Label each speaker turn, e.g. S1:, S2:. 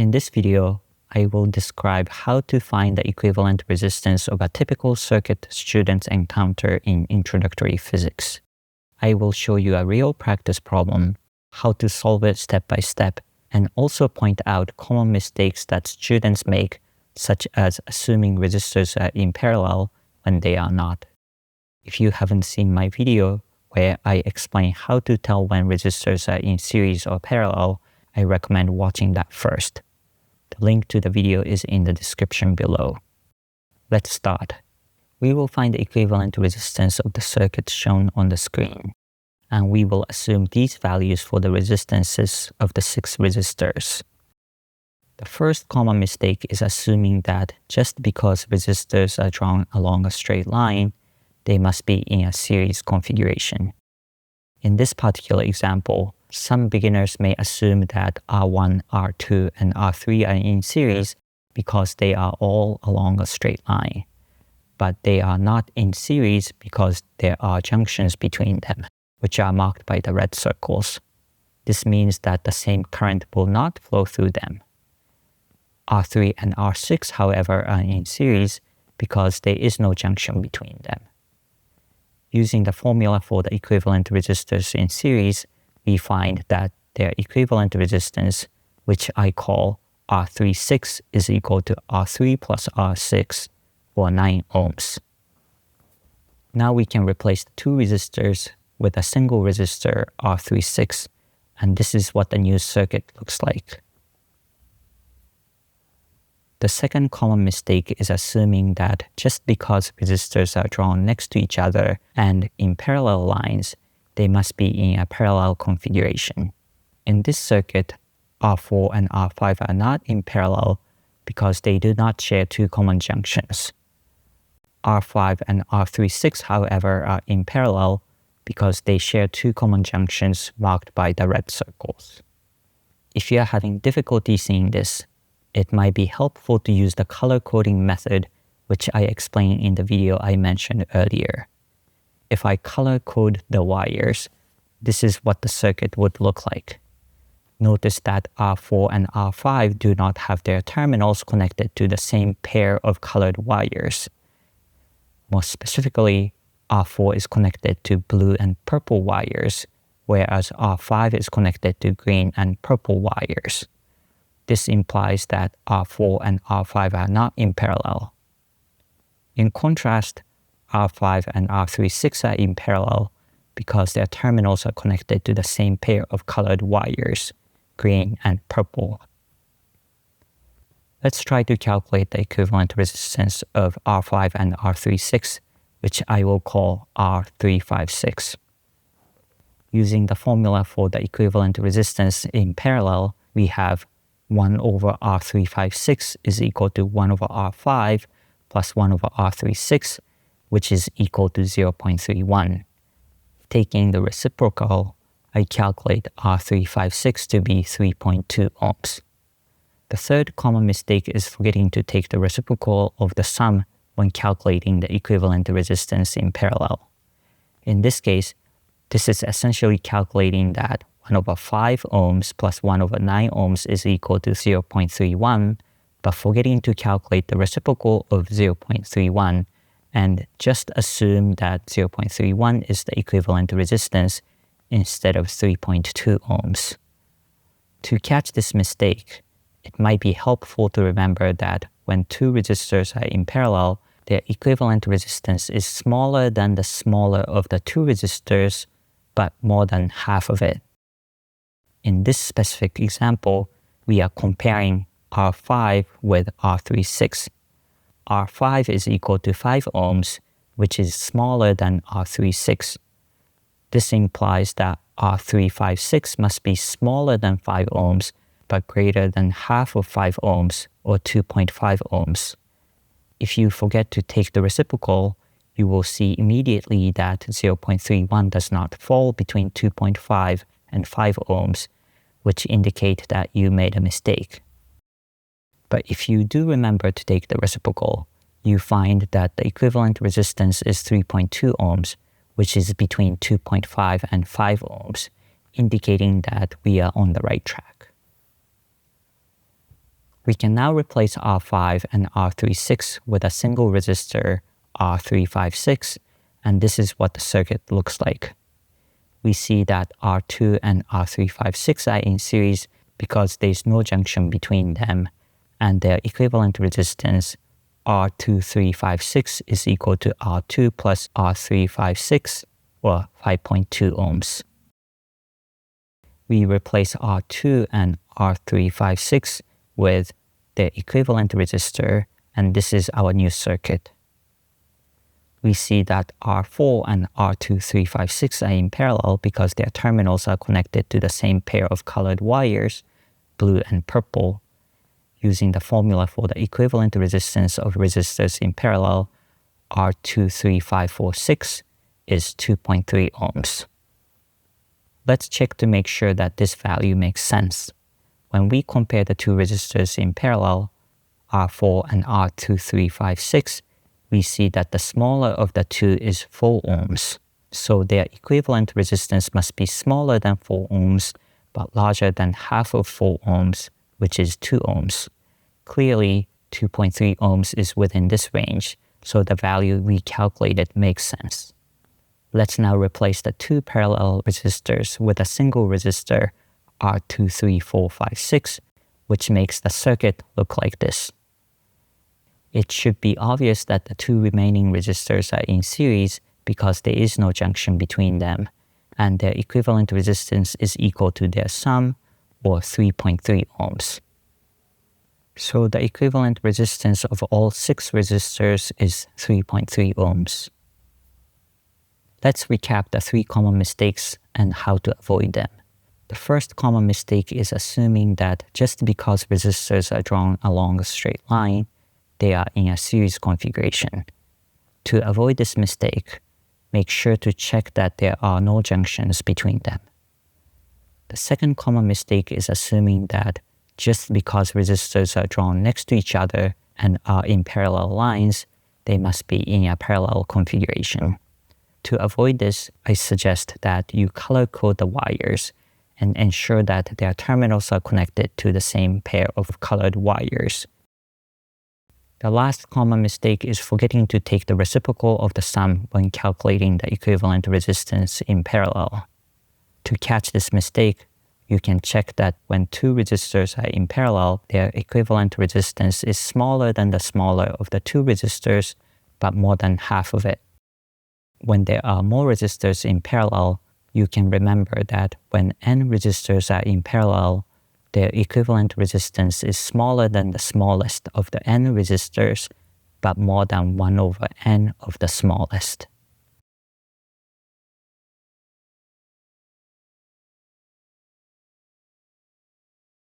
S1: In this video, I will describe how to find the equivalent resistance of a typical circuit students encounter in introductory physics. I will show you a real practice problem, how to solve it step by step, and also point out common mistakes that students make, such as assuming resistors are in parallel when they are not. If you haven't seen my video where I explain how to tell when resistors are in series or parallel, I recommend watching that first. The link to the video is in the description below. Let's start. We will find the equivalent resistance of the circuit shown on the screen, and we will assume these values for the resistances of the 6 resistors. The first common mistake is assuming that just because resistors are drawn along a straight line, they must be in a series configuration. In this particular example, some beginners may assume that R1, R2, and R3 are in series because they are all along a straight line. But they are not in series because there are junctions between them, which are marked by the red circles. This means that the same current will not flow through them. R3 and R6, however, are in series because there is no junction between them. Using the formula for the equivalent resistors in series, we find that their equivalent resistance, which I call R36, is equal to R3 plus R6, or 9 ohms. Now we can replace the 2 resistors with a single resistor, R36, and this is what the new circuit looks like. The second common mistake is assuming that just because resistors are drawn next to each other and in parallel lines, they must be in a parallel configuration. In this circuit, R4 and R5 are not in parallel because they do not share 2 common junctions. R5 and R36, however, are in parallel because they share 2 common junctions marked by the red circles. If you are having difficulty seeing this, it might be helpful to use the color coding method, which I explained in the video I mentioned earlier. If I color code the wires, this is what the circuit would look like. Notice that R4 and R5 do not have their terminals connected to the same pair of colored wires. More specifically, R4 is connected to blue and purple wires, whereas R5 is connected to green and purple wires. This implies that R4 and R5 are not in parallel. In contrast, R5 and R36 are in parallel because their terminals are connected to the same pair of colored wires, green and purple. Let's try to calculate the equivalent resistance of R5 and R36, which I will call R356. Using the formula for the equivalent resistance in parallel, we have 1 over R356 is equal to 1 over R5 plus 1 over R36, which is equal to 0.31. Taking the reciprocal, I calculate R356 to be 3.2 ohms. The third common mistake is forgetting to take the reciprocal of the sum when calculating the equivalent resistance in parallel. In this case, this is essentially calculating that 1 over 5 ohms plus 1 over 9 ohms is equal to 0.31, but forgetting to calculate the reciprocal of 0.31 and just assume that 0.31 is the equivalent resistance instead of 3.2 ohms. To catch this mistake, it might be helpful to remember that when 2 resistors are in parallel, their equivalent resistance is smaller than the smaller of the 2 resistors, but more than half of it. In this specific example, we are comparing R5 with R36. R5 is equal to 5 ohms, which is smaller than R36. This implies that R356 must be smaller than 5 ohms, but greater than half of 5 ohms, or 2.5 ohms. If you forget to take the reciprocal, you will see immediately that 0.31 does not fall between 2.5 and 5 ohms, which indicate that you made a mistake. But if you do remember to take the reciprocal, you find that the equivalent resistance is 3.2 ohms, which is between 2.5 and 5 ohms, indicating that we are on the right track. We can now replace R5 and R36 with a single resistor R356, and this is what the circuit looks like. We see that R2 and R356 are in series because there is no junction between them, and their equivalent resistance R2356 is equal to R2 plus R356, or 5.2 ohms. We replace R2 and R356 with their equivalent resistor, and this is our new circuit. We see that R4 and R2356 are in parallel because their terminals are connected to the same pair of colored wires, blue and purple. Using the formula for the equivalent resistance of resistors in parallel, R23546 is 2.3 ohms. Let's check to make sure that this value makes sense. When we compare the two resistors in parallel, R4 and R2356, we see that the smaller of the two is 4 ohms. So their equivalent resistance must be smaller than 4 ohms, but larger than half of 4 ohms, which is 2 ohms. Clearly, 2.3 ohms is within this range, so the value we calculated makes sense. Let's now replace the two parallel resistors with a single resistor, R23456, which makes the circuit look like this. It should be obvious that the two remaining resistors are in series because there is no junction between them, and their equivalent resistance is equal to their sum, or 3.3 ohms. So the equivalent resistance of all 6 resistors is 3.3 ohms. Let's recap the 3 common mistakes and how to avoid them. The first common mistake is assuming that just because resistors are drawn along a straight line, they are in a series configuration. To avoid this mistake, make sure to check that there are no junctions between them. The second common mistake is assuming that just because resistors are drawn next to each other and are in parallel lines, they must be in a parallel configuration. To avoid this, I suggest that you color code the wires and ensure that their terminals are connected to the same pair of colored wires. The last common mistake is forgetting to take the reciprocal of the sum when calculating the equivalent resistance in parallel. To catch this mistake, you can check that when two resistors are in parallel, their equivalent resistance is smaller than the smaller of the two resistors, but more than half of it. When there are more resistors in parallel, you can remember that when n resistors are in parallel, their equivalent resistance is smaller than the smallest of the n resistors, but more than 1 over n of the smallest.